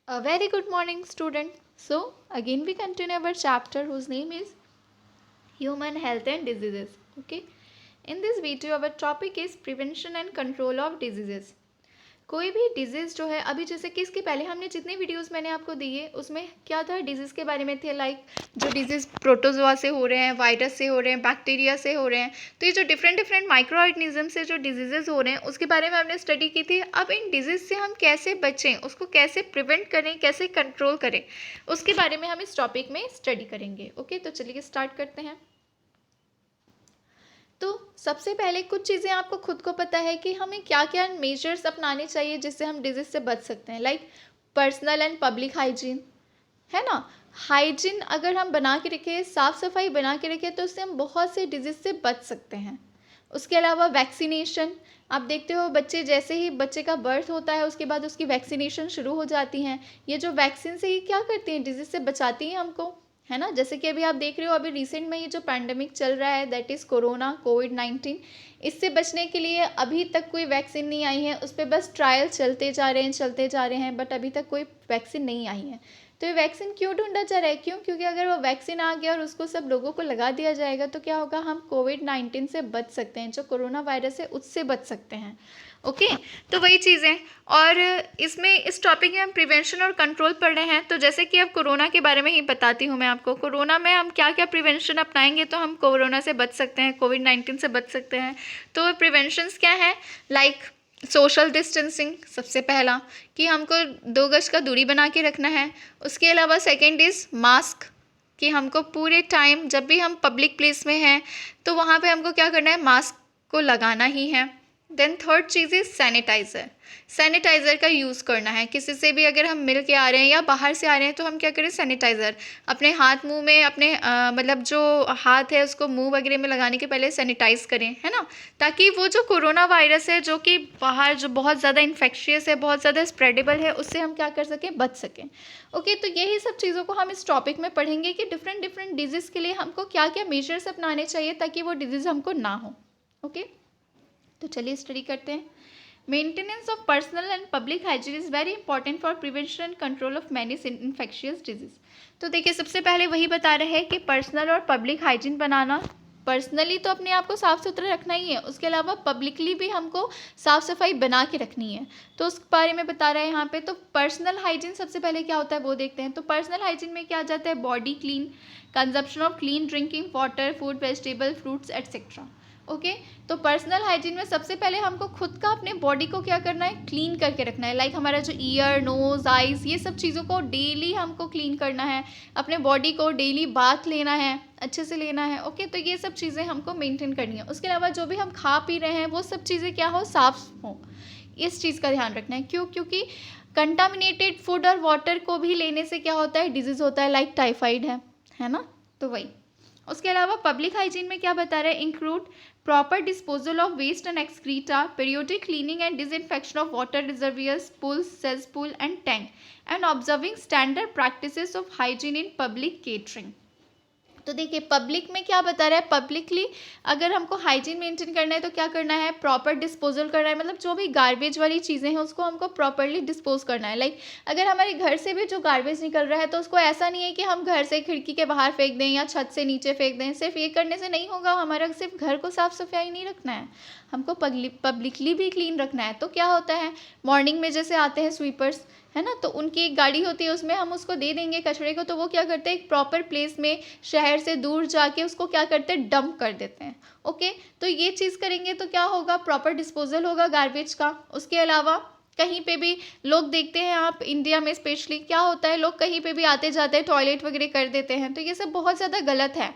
A very good morning, student. So, again, we continue our chapter whose name is Human Health and Diseases. Okay, in this video, our topic is prevention and control of diseases. कोई भी disease जो है अभी जैसे कि इसके पहले हमने जितनी वीडियोस मैंने आपको दिए उसमें क्या था डिजीज़ के बारे में थे लाइक जो डिजीज़ प्रोटोजोआ से हो रहे हैं, वायरस से हो रहे हैं, बैक्टीरिया से हो रहे हैं। तो ये जो डिफरेंट डिफरेंट माइक्रो ऑर्गेनिज्म से जो डिजीज़ेज हो रहे हैं उसके बारे में हमने स्टडी की थी। अब इन डिजीज़ से हम कैसे बचें, उसको कैसे प्रिवेंट करें, कैसे कंट्रोल करें, उसके बारे में हम इस टॉपिक में स्टडी करेंगे। ओके, तो चलिए स्टार्ट करते हैं। तो सबसे पहले कुछ चीज़ें आपको खुद को पता है कि हमें क्या क्या मेजर्स अपनाने चाहिए जिससे हम डिजीज़ से बच सकते हैं। Like personal and public hygiene, है ना। हाइजीन अगर हम बना के रखें, साफ़ सफाई बना के रखें, तो उससे हम बहुत से डिजीज़ से बच सकते हैं। उसके अलावा वैक्सीनेशन, आप देखते हो बच्चे जैसे ही बच्चे का बर्थ होता है उसके बाद उसकी वैक्सीनेशन शुरू हो जाती हैं। ये जो वैक्सीन से ये क्या करती हैं, डिजीज़ से बचाती हैं हमको, है ना। जैसे कि अभी आप देख रहे हो अभी रिसेंट में ये जो पैंडमिक चल रहा है दैट इज़ कोरोना कोविड-19, इससे बचने के लिए अभी तक कोई वैक्सीन नहीं आई है। उस पर बस ट्रायल चलते जा रहे हैं बट अभी तक कोई वैक्सीन नहीं आई है। तो ये वैक्सीन क्यों ढूंढा जा रहा है, क्यों? क्योंकि अगर वो वैक्सीन आ गया और उसको सब लोगों को लगा दिया जाएगा तो क्या होगा, हम कोविड-19 से बच सकते हैं, जो कोरोना वायरस है उससे बच सकते हैं। ओके, तो वही चीज़ें। और इसमें इस टॉपिक में हम प्रिवेंशन और कंट्रोल पढ़ रहे हैं। तो जैसे कि अब कोरोना के बारे में ही बताती हूँ मैं आपको। कोरोना में हम क्या क्या प्रिवेंशन अपनाएंगे तो हम कोरोना से बच सकते हैं, कोविड-19 से बच सकते हैं। तो प्रिवेंशंस क्या है, लाइक सोशल डिस्टेंसिंग सबसे पहला, कि हमको 2 गज का दूरी बना के रखना है। उसके अलावा सेकेंड इज़ मास्क, कि हमको पूरे टाइम जब भी हम पब्लिक प्लेस में हैं तो वहाँ पे हमको क्या करना है, मास्क को लगाना ही है। देन थर्ड चीज़ इज़ सैनिटाइज़र, सैनिटाइज़र का यूज़ करना है। किसी से भी अगर हम मिल के आ रहे हैं या बाहर से आ रहे हैं तो हम क्या करें, सैनिटाइज़र अपने हाथ मुंह में, अपने मतलब जो हाथ है उसको मुंह वगैरह में लगाने के पहले सैनिटाइज़ करें, है ना। ताकि वो जो कोरोना वायरस है जो कि बाहर जो बहुत ज़्यादा इन्फेक्शियस है, बहुत ज़्यादा स्प्रेडेबल है, उससे हम क्या कर सकें, बच सकें। ओके, तो यही सब चीज़ों को हम इस टॉपिक में पढ़ेंगे कि डिफरेंट डिफरेंट डिजीज़ के लिए हमको क्या क्या मेजर्स अपनाने चाहिए ताकि वो डिजीज़ हमको ना हो। ओके, तो चलिए स्टडी करते हैं। Maintenance of personal and public hygiene is very important for prevention and control of many infectious disease. तो देखिए सबसे पहले वही बता रहे हैं कि पर्सनल और पब्लिक हाइजीन बनाना, पर्सनली तो अपने आप को साफ़ सुथरा रखना ही है, उसके अलावा पब्लिकली भी हमको साफ़ सफाई बना के रखनी है। तो उस बारे में बता रहे हैं यहाँ पे। तो पर्सनल हाइजीन सबसे पहले क्या होता है वो देखते हैं। तो पर्सनल हाइजीन में क्या आ जाता है, body clean, consumption of clean drinking water, food, vegetable, fruits etcetera. Okay, तो पर्सनल हाइजीन में सबसे पहले हमको खुद का, अपने बॉडी को क्या करना है, क्लीन करके रखना है। लाइक हमारा जो ईयर, नोज, आइज़, ये सब चीज़ों को डेली हमको क्लीन करना है। अपने बॉडी को डेली बाथ लेना है, अच्छे से लेना है। ओके, तो ये सब चीज़ें हमको मेंटेन करनी है। उसके अलावा जो भी हम खा पी रहे हैं वो सब चीज़ें क्या हो, साफ हो, इस चीज़ का ध्यान रखना है। क्यों? क्योंकि कंटामिनेटेड फूड और वाटर को भी लेने से क्या होता है, डिजीज़ होता है, लाइक टाइफाइड है ना। तो वही। उसके अलावा पब्लिक हाइजीन में क्या बता रहे हैं, include proper disposal of waste and excreta, periodic cleaning and disinfection of water reservoirs, pools, cesspool and tank, and observing standard practices of hygiene in public catering. तो देखिए पब्लिक में क्या बता रहा है, पब्लिकली अगर हमको हाइजीन मेंटेन करना है तो क्या करना है, प्रॉपर डिस्पोजल करना है। मतलब जो भी गार्बेज वाली चीज़ें हैं उसको हमको प्रॉपरली डिस्पोज करना है। लाइक अगर हमारे घर से भी जो गार्बेज निकल रहा है तो उसको ऐसा नहीं है कि हम घर से खिड़की के बाहर फेंक दें या छत से नीचे फेंक दें। सिर्फ ये करने से नहीं होगा, हमारा सिर्फ घर को साफ सफाई नहीं रखना है, हमको पब्लिकली भी क्लीन रखना है। तो क्या होता है, मॉर्निंग में जैसे आते हैं स्वीपर्स, है ना, तो उनकी एक गाड़ी होती है, उसमें हम उसको दे देंगे कचरे को, तो वो क्या करते हैं, एक प्रॉपर प्लेस में शहर से दूर जाके उसको क्या करते हैं, डंप कर देते हैं। ओके, तो ये चीज़ करेंगे तो क्या होगा, प्रॉपर डिस्पोजल होगा गार्बेज का। उसके अलावा कहीं पे भी लोग देखते हैं, आप इंडिया में स्पेशली क्या होता है, लोग कहीं पे भी आते जाते टॉयलेट वगैरह कर देते हैं, तो ये सब बहुत ज़्यादा गलत है।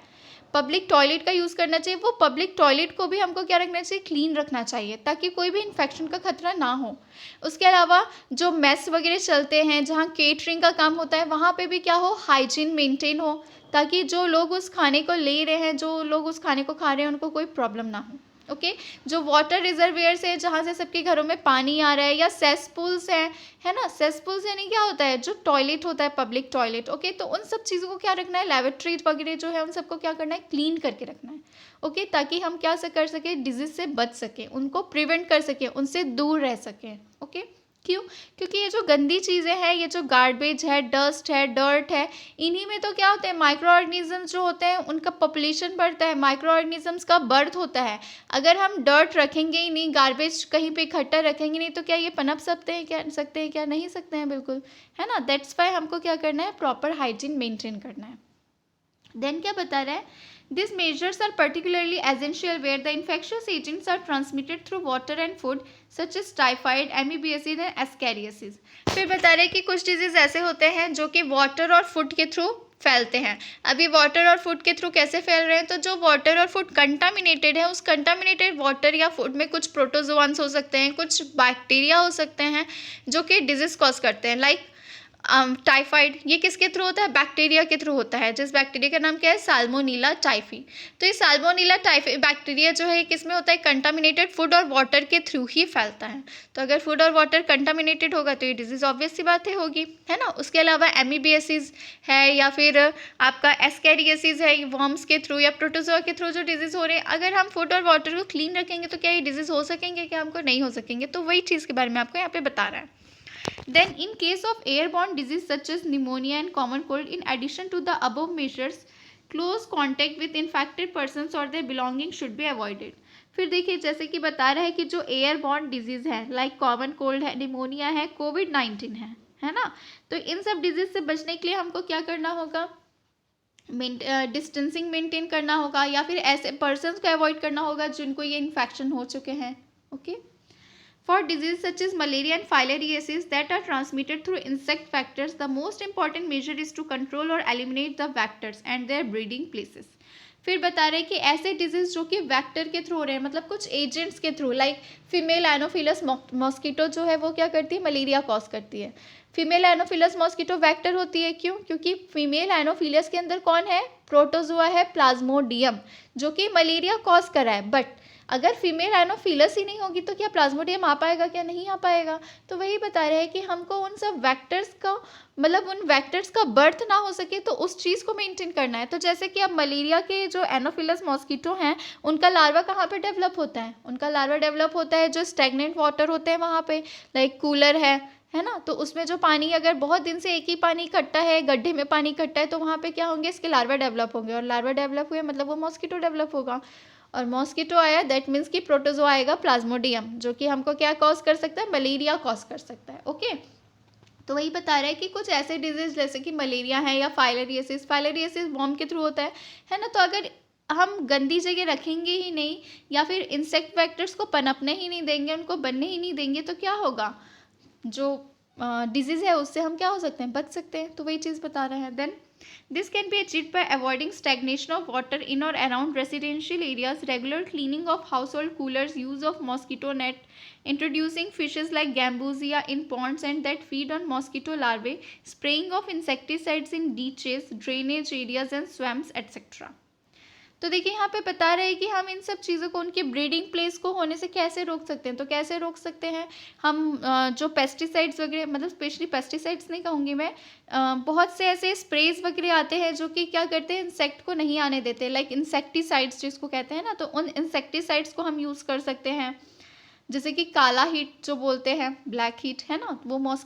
पब्लिक टॉयलेट का यूज़ करना चाहिए, वो पब्लिक टॉयलेट को भी हमको क्या रखना चाहिए, क्लीन रखना चाहिए, ताकि कोई भी इन्फेक्शन का खतरा ना हो। उसके अलावा जो मेस वगैरह चलते हैं, जहाँ केटरिंग का काम होता है, वहाँ पे भी क्या हो, हाइजीन मेंटेन हो, ताकि जो लोग उस खाने को ले रहे हैं, जो लोग उस खाने को खा रहे हैं, उनको कोई प्रॉब्लम ना हो। ओके, जो वाटर रिजर्वियर्स है, जहाँ से सबके घरों में पानी आ रहा है, या सेसपूल्स हैं, है ना, सेसपूल्स यानी क्या होता है, जो टॉयलेट होता है, पब्लिक टॉयलेट। ओके, तो उन सब चीज़ों को क्या रखना है, लेबोरेटरीज वगैरह जो है उन सबको क्या करना है, क्लीन करके रखना है। ओके, ताकि हम क्या से कर सकें, डिजीज से बच सकें, उनको प्रिवेंट कर सकें, उनसे दूर रह सकें। ओके, क्यों? क्योंकि ये जो गंदी चीज़ें हैं, ये जो गार्बेज है, डस्ट है, डर्ट है, इन्हीं में तो क्या होते हैं, माइक्रो ऑर्गेनिजम्स जो होते हैं उनका पॉपुलेशन बढ़ता है, माइक्रो ऑर्गेनिजम्स का बर्थ होता है। अगर हम डर्ट रखेंगे ही नहीं, गार्बेज कहीं पे इकट्ठा रखेंगे नहीं, तो क्या ये पनप सकते हैं क्या? नहीं सकते हैं बिल्कुल, है ना। दैट्स वाई हमको क्या करना है, प्रॉपर हाइजीन मेंटेन करना है। देन क्या बता रहा है, these measures are particularly essential where the infectious agents are transmitted through water and food such as typhoid, amoebiasis and ascariasis। फिर बता रहे हैं कि कुछ डिजीज ऐसे होते हैं जो कि वाटर और फूड के थ्रू फैलते हैं। अभी वाटर और फूड के थ्रू कैसे फैल रहे हैं, तो जो वाटर और फूड कंटामिनेटेड है, उस कंटामिनेटेड वाटर या फूड में कुछ प्रोटोजोआन्स हो सकते हैं, कुछ बैक्टीरिया हो सकते हैं जो कि डिजीज कॉज करते हैं। लाइक टाइफाइड, ये किसके थ्रू होता है, बैक्टीरिया के थ्रू होता है, जिस बैक्टीरिया का नाम क्या है, साल्मोनीला टाइफी। तो ये साल्मोनीला टाइफी बैक्टीरिया जो है किस में होता है, कंटामिनेटेड फूड और वाटर के थ्रू ही फैलता है। तो अगर फूड और वाटर कंटामिनेटेड होगा तो ये डिजीज ऑब्वियस सी बात होगी, है ना। उसके अलावा एमीबियासिस है या फिर आपका एस्कैरियासिस है, वर्म्स के थ्रू या प्रोटोजोआ के थ्रू जो डिजीज हो रहे हैं, अगर हम फूड और वाटर को क्लीन रखेंगे तो क्या ये डिजीज हो सकेंगे, क्या हमको नहीं हो सकेंगे। तो वही चीज़ के बारे में आपको यहाँ पे बता रहा है। Then in case of airborne disease such as pneumonia and common cold, in addition to the above measures, close contact with infected persons or their belongings should be avoided। फिर देखिए जैसे कि बता रहा है कि जो एयरबॉर्न डिजीज है, लाइक कॉमन कोल्ड है, निमोनिया है, कोविड-19 है ना। तो इन सब डिजीज से बचने के लिए हमको क्या करना होगा, डिस्टेंसिंग मेंटेन करना होगा, या फिर ऐसे पर्सन्स को अवॉइड करना होगा जिनको ये इन्फेक्शन हो चुके हैं। Okay. For diseases such as malaria and filariasis that are transmitted through insect vectors, the most important measure is to control or eliminate the vectors and their breeding places। फिर बता रहे हैं कि ऐसे डिजीज जो कि वेक्टर के through हो रहे हैं, मतलब कुछ एजेंट्स के through, like female Anopheles mosquito जो है वो क्या करती है, मलेरिया कॉज करती है। फीमेल एनोफिलस मॉस्किटो वेक्टर होती है, क्यों? क्योंकि फीमेल एनोफिलस के अंदर कौन है, प्रोटोजोआ है, प्लाज्मोडियम, जो कि मलेरिया कॉज कर रहा है। बट अगर फीमेल एनोफिलस ही नहीं होगी तो क्या प्लाज्मोडियम आ पाएगा, क्या नहीं आ पाएगा। तो वही बता रहे हैं कि हमको उन सब वेक्टर्स का, मतलब उन वेक्टर्स का बर्थ ना हो सके तो उस चीज़ को मेंटेन करना है। तो जैसे कि अब मलेरिया के जो एनोफिलस मॉस्किटो हैं, उनका लार्वा कहाँ पे डेवलप होता है, उनका लार्वा डेवलप होता है जो स्टैग्नेंट वाटर होते हैं वहाँ पे, लाइक कूलर है ना। तो उसमें जो पानी, अगर बहुत दिन से एक ही पानी इकट्ठा है, गड्ढे में पानी इकट्ठा है, तो वहाँ पे क्या होंगे, इसके लार्वा डेवलप होंगे, और लार्वा डेवलप हुए मतलब वो मॉस्किटो डेवलप होगा, और मॉस्किटो आया दैट मीन्स कि प्रोटोजोआ आएगा, प्लाज्मोडियम, जो कि हमको क्या कॉज कर सकता है, मलेरिया कॉज कर सकता है। ओके। तो वही बता रहा है कि कुछ ऐसे डिजीज जैसे कि मलेरिया है या फाइलेरियसिस वर्म के थ्रू होता है ना। तो अगर हम गंदी जगह रखेंगे ही नहीं या फिर इंसेक्ट वेक्टर्स को पनपने ही नहीं देंगे, उनको बनने ही नहीं देंगे, तो क्या होगा, जो डिजीज़ है उससे हम क्या हो सकते हैं, बच सकते हैं। तो वही चीज़ बता रहे हैं। Then this can be achieved by avoiding stagnation of water in or around residential areas, regular cleaning of household coolers, use of mosquito net, introducing fishes like gambusia in ponds and that feed on mosquito larvae, spraying of insecticides in ditches, drainage areas and swamps, etc। तो देखिए यहाँ पे बता रहे हैं कि हम इन सब चीज़ों को, उनके ब्रीडिंग प्लेस को होने से कैसे रोक सकते हैं। तो कैसे रोक सकते हैं हम, जो पेस्टिसाइड्स वगैरह, मतलब स्पेशली पेस्टिसाइड्स नहीं कहूँगी मैं, बहुत से ऐसे स्प्रेज वगैरह आते हैं जो कि क्या करते हैं, इंसेक्ट को नहीं आने देते, लाइक इंसेक्टिसाइड्स जिसको कहते हैं ना। तो उन इंसेक्टिसाइड्स को हम यूज़ कर सकते हैं, जैसे कि काला हीट जो बोलते हैं, ब्लैक हीट है ना, वो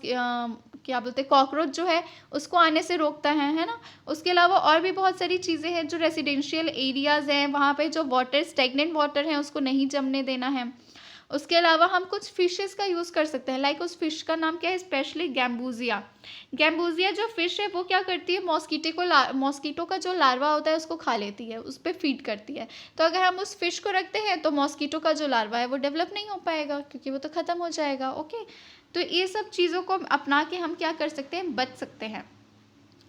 क्या बोलते हैं, कॉकरोच जो है उसको आने से रोकता है ना। उसके अलावा और भी बहुत सारी चीज़ें हैं, जो रेसिडेंशियल एरियाज़ हैं वहाँ पे जो वाटर, स्टैग्नेंट वाटर है, उसको नहीं जमने देना है। उसके अलावा हम कुछ फिशेस का यूज़ कर सकते हैं, लाइक उस फिश का नाम क्या है, स्पेशली गैम्बूजिया। गैम्बूजिया जो फिश है वो क्या करती है, मॉस्किटो का जो लार्वा होता है उसको खा लेती है, उस पर फीड करती है। तो अगर हम उस फिश को रखते हैं तो मॉस्किटो का जो लार्वा है वो डेवलप नहीं हो पाएगा, क्योंकि वो तो ख़त्म हो जाएगा। ओके। तो ये सब चीज़ों को अपना के हम क्या कर सकते हैं, बच सकते हैं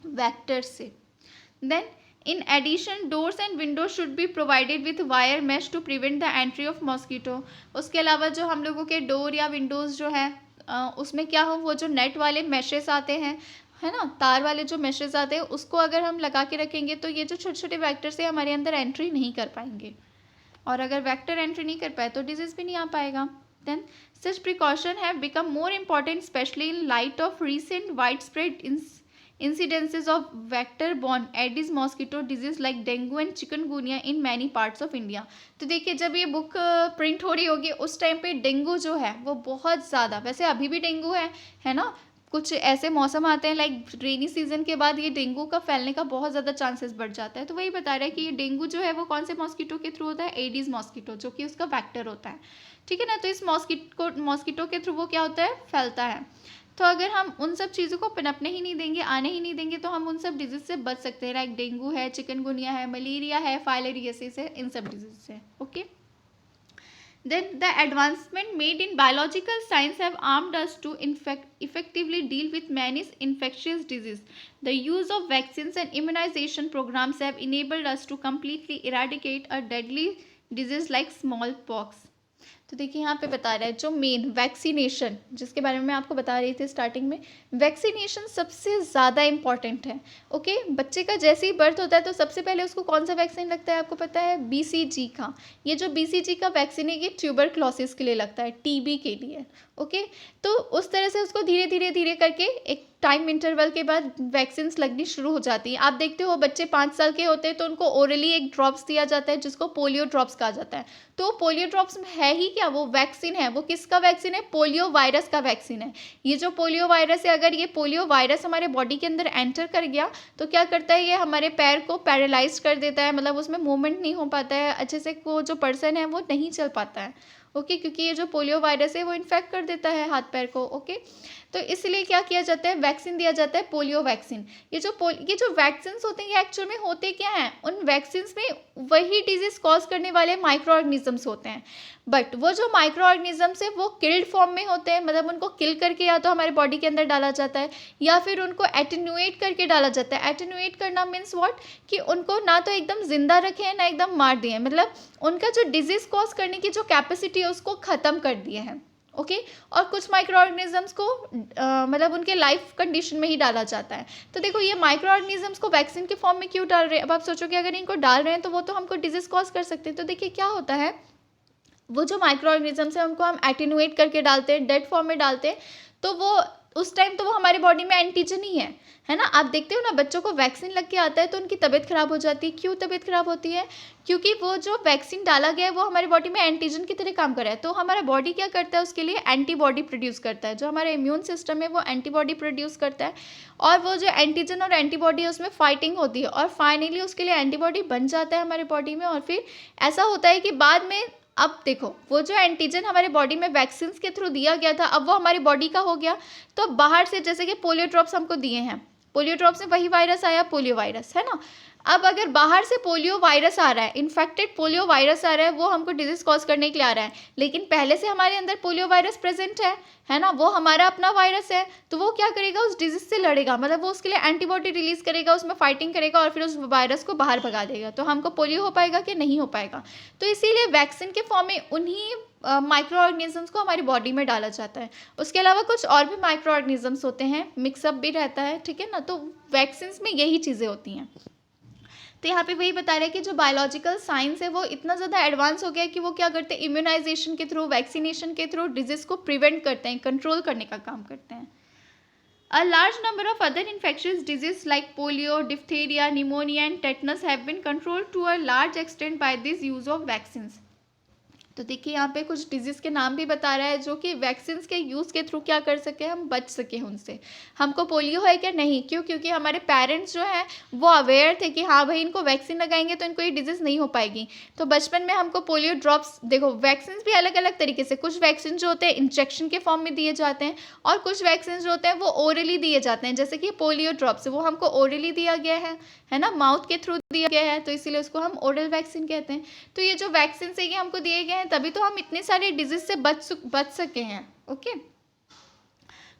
वेक्टर से। Then in addition, doors and windows should be provided with wire mesh to prevent the entry of mosquito। उसके अलावा जो हम लोगों के डोर या विंडोज़ जो है, उसमें क्या हो, वो जो नेट वाले मैशेस आते हैं, है ना, तार वाले जो मैशेस आते हैं, उसको अगर हम लगा के रखेंगे तो ये जो छोटे छोटे वैक्टर से हमारे अंदर एंट्री नहीं कर पाएंगे, और अगर वैक्टर एंट्री नहीं कर पाए तो डिजीज़ भी नहीं आ पाएगा। Then such precaution have become more important, especially in light of recent widespread incidences of vector-borne Aedes mosquito disease like dengue and chikungunya in many parts of India. तो देखिए जब ये बुक प्रिंट हो रही होगी उस टाइम पे dengue जो है वो बहुत ज़्यादा, वैसे अभी भी डेंगू है ना, कुछ ऐसे मौसम आते हैं लाइक रेनी सीजन के बाद ये डेंगू का फैलने का बहुत ज़्यादा चांसेस बढ़ जाता है। तो वही बता रहा है कि ये डेंगू जो है वो कौन से मॉस्किटो के थ्रू होता है, एडीज मॉस्किटो, जो कि उसका वेक्टर होता है, ठीक है ना। तो इस मॉस्किटो के थ्रू वो क्या होता है, फैलता है। तो अगर हम उन सब चीज़ों को पनपने ही नहीं देंगे, आने ही नहीं देंगे, तो हम उन सब डिजीज से बच सकते हैं, लाइक डेंगू है, चिकनगुनिया है, मलेरिया है, फाइलेरियासिस है, इन सब डिजीज से। Okay, then the advancement made in biological science have armed us to effectively deal with many infectious diseases. The use of vaccines and immunization programs have enabled us to completely eradicate a deadly disease like smallpox. तो देखिए यहाँ पे बता रहा है जो main vaccination, जिसके बारे में मैं आपको बता रही थी स्टार्टिंग में, वैक्सीनेशन सबसे ज़्यादा इम्पॉर्टेंट है। ओके, बच्चे का जैसे ही बर्थ होता है तो सबसे पहले उसको कौन सा वैक्सीन लगता है, आपको पता है, BCG का। ये जो BCG का वैक्सीन है ये ट्यूबरक्लोसिस के लिए लगता है, TB के लिए। ओके, तो उस तरह से उसको धीरे धीरे धीरे करके एक टाइम इंटरवल के बाद वैक्सीन लगनी शुरू हो जाती है। आप देखते हो बच्चे 5 साल के होते हैं तो उनको ओरली एक ड्रॉप्स दिया जाता है जिसको पोलियो ड्रॉप्स कहा जाता है। तो पोलियो ड्रॉप्स है ही क्या, वो वैक्सीन है। वो किसका वैक्सीन है, पोलियो वायरस का वैक्सीन है। ये जो पोलियो वायरस है, अगर ये पोलियो वायरस हमारे बॉडी के अंदर एंटर कर गया तो क्या करता है, ये हमारे पैर को पैरालाइज कर देता है, मतलब उसमें मूवमेंट नहीं हो पाता है अच्छे से, वो जो पर्सन है वो नहीं चल पाता है। ओके, क्योंकि ये जो पोलियो वायरस है वो इन्फेक्ट कर देता है हाथ पैर को। ओके, तो इसलिए क्या किया जाता है, वैक्सीन दिया जाता है, पोलियो वैक्सीन। ये जो वैक्सीन होते हैं ये एक्चुअल में होते क्या हैं, उन वैक्सीन में वही डिजीज कॉज करने वाले माइक्रो ऑर्गेनिजम्स होते हैं, बट वो जो माइक्रो ऑर्गेनिजम्स है वो किल्ड फॉर्म में होते हैं, मतलब उनको किल करके या तो हमारे बॉडी के अंदर डाला जाता है या फिर उनको एटेन्यूएट करके डाला जाता है। एटेन्यूएट करना मीन्स व्हाट, कि उनको ना तो एकदम जिंदा रखे ना एकदम मार दिए, मतलब उनका जो डिजीज कॉज करने की जो कैपेसिटी है उसको ख़त्म कर दिए हैं। ओके, और कुछ माइक्रो ऑर्गेनिजम्स को मतलब उनके लाइफ कंडीशन में ही डाला जाता है। तो देखो ये माइक्रो ऑर्गेनिजम्स को वैक्सीन के फॉर्म में क्यों डाल रहे हैं, अब आप सोचो कि अगर इनको डाल रहे हैं तो वो तो हमको डिजीज कॉज कर सकते हैं। तो देखिए क्या होता है, वो जो माइक्रो ऑर्गेनिजम्स हैं उनको हम एटेन्यूएट करके डालते हैं, डेड फॉर्म में डालते हैं, तो वो उस टाइम तो वो हमारे बॉडी में एंटीजन ही है ना। आप देखते हो ना बच्चों को वैक्सीन लग के आता है तो उनकी तबीयत खराब हो जाती है। क्यों तबीयत खराब होती है, क्योंकि वो जो वैक्सीन डाला गया है वो हमारे बॉडी में एंटीजन की तरह काम कर रहा है। तो हमारा बॉडी क्या करता है, उसके लिए एंटीबॉडी प्रोड्यूस करता है, जो हमारा इम्यून सिस्टम है वो एंटीबॉडी प्रोड्यूस करता है, और वो जो एंटीजन और एंटीबॉडी है उसमें फाइटिंग होती है, और फाइनली उसके लिए एंटीबॉडी बन जाता है हमारे बॉडी में। और फिर ऐसा होता है कि बाद में, अब देखो वो जो एंटीजन हमारे बॉडी में वैक्सीन के थ्रू दिया गया था अब वो हमारी बॉडी का हो गया, तो बाहर से जैसे कि पोलियो ड्रॉप्स हमको दिए हैं, पोलियो ड्रॉप्स में वही वायरस आया, पोलियो वायरस, है ना। अब अगर बाहर से पोलियो वायरस आ रहा है, इन्फेक्टेड पोलियो वायरस आ रहा है, वो हमको डिजीज कॉज करने के लिए आ रहा है, लेकिन पहले से हमारे अंदर पोलियो वायरस प्रेजेंट है ना, वो हमारा अपना वायरस है, तो वो क्या करेगा, उस डिजीज से लड़ेगा, मतलब वो उसके लिए एंटीबॉडी रिलीज करेगा, उसमें फाइटिंग करेगा और फिर उस वायरस को बाहर भगा देगा। तो हमको पोलियो हो पाएगा कि नहीं हो पाएगा। तो इसीलिए वैक्सीन के फॉर्म में उन्हीं माइक्रो ऑर्गेनिजम्स को हमारी बॉडी में डाला जाता है। उसके अलावा कुछ और भी माइक्रो ऑर्गेनिजम्स होते हैं, मिक्सअप भी रहता है, ठीक है ना। तो वैक्सीन में यही चीज़ें होती हैं। तो यहाँ पे वही बता रहे हैं कि जो बायोलॉजिकल साइंस है वो इतना ज़्यादा एडवांस हो गया है कि वो क्या करते हैं, इम्यूनाइजेशन के थ्रू, वैक्सीनेशन के थ्रू डिजीज़ को प्रिवेंट करते हैं, कंट्रोल करने का काम करते हैं। A large number of other infectious diseases like polio, diphtheria, pneumonia and tetanus have been controlled to a large extent by this use of vaccines. तो देखिए यहाँ पे कुछ डिजीज़ के नाम भी बता रहा है जो कि वैक्सीन के यूज़ के थ्रू क्या कर सके, हम बच सके उनसे। हमको पोलियो है क्या, नहीं, क्यों, क्योंकि हमारे पेरेंट्स जो हैं वो अवेयर थे कि हाँ भाई इनको वैक्सीन लगाएंगे तो इनको ये डिजीज़ नहीं हो पाएगी। तो बचपन में हमको पोलियो ड्रॉप्स, देखो वैक्सीन भी अलग अलग तरीके से, कुछ वैक्सीन जो होते हैं इंजेक्शन के फॉर्म में दिए जाते हैं और कुछ वैक्सीन जो होते हैं वो ओरली दिए जाते हैं। जैसे कि पोलियो ड्रॉप्स वो हमको ओरली दिया गया है ना, माउथ के थ्रू दिया गया है, तो इसीलिए उसको हम ओरल वैक्सीन कहते हैं। तो ये जो वैक्सीन है ये हमको दिए गए हैं तभी तो हम इतने सारे डिजीज से बच सके हैं। Okay,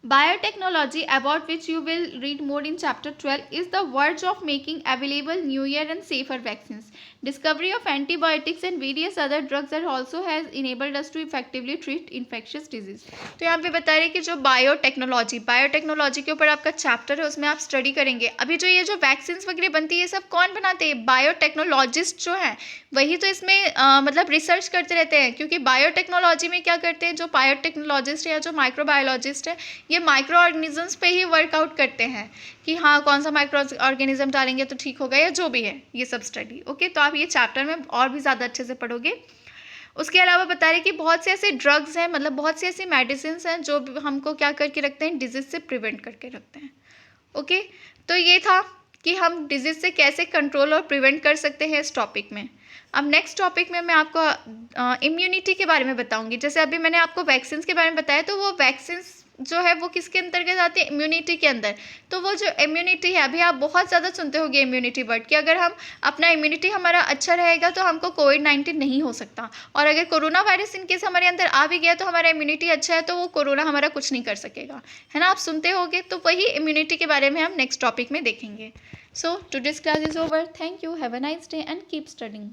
Biotechnology, about which you will read more in chapter 12, is the verge of making available newer and safer vaccines. Discovery of antibiotics and various other drugs are also has enabled us to effectively treat infectious disease. तो यहाँ पे बता रहे हैं कि जो biotechnology के ऊपर आपका चैप्टर है उसमें आप स्टडी करेंगे। अभी जो ये जो वैक्सीन वगैरह बनती है ये सब कौन बनाते हैं, बायोटेक्नोलॉजिस्ट जो हैं वही तो इसमें मतलब रिसर्च करते रहते हैं, क्योंकि बायोटेक्नोलॉजी में क्या करते हैं, जो बायोटेक्नोलॉजिस्ट है या जो माइक्रोबायोलॉजिस्ट है ये माइक्रो ऑर्गेनिजम्स पे ही वर्कआउट करते हैं कि हाँ कौन सा माइक्रो ऑर्गेनिज्म डालेंगे तो ठीक होगा या जो भी है ये सब स्टडी। ओके, तो आप ये चैप्टर में और भी ज़्यादा अच्छे से पढ़ोगे। उसके अलावा बता रहे कि बहुत से ऐसे ड्रग्स हैं, मतलब बहुत सी ऐसी मेडिसिन हैं जो हमको क्या करके रखते हैं, डिजीज़ से प्रिवेंट करके रखते हैं। ओके, तो ये था कि हम डिजीज़ से कैसे कंट्रोल और प्रिवेंट कर सकते हैं इस टॉपिक में। अब नेक्स्ट टॉपिक में मैं आपको इम्यूनिटी के बारे में बताऊंगी। जैसे अभी मैंने आपको वैक्सीन्स के बारे में बताया, तो वो वैक्सीन्स जो है वो किसके अंतर्गत आती है, इम्यूनिटी के अंदर। तो वो जो इम्यूनिटी है, अभी आप बहुत ज़्यादा सुनते होंगे इम्यूनिटी वर्ड कि अगर हम अपना इम्यूनिटी हमारा अच्छा रहेगा तो हमको कोविड-19 नहीं हो सकता, और अगर कोरोना वायरस इनकेस हमारे अंदर आ भी गया तो हमारा इम्यूनिटी अच्छा है तो वो कोरोना हमारा कुछ नहीं कर सकेगा, है ना। आप सुनते होगे, तो वही इम्यूनिटी के बारे में हम नेक्स्ट टॉपिक में देखेंगे। So today's class is over. Thank you, have a nice day and keep studying.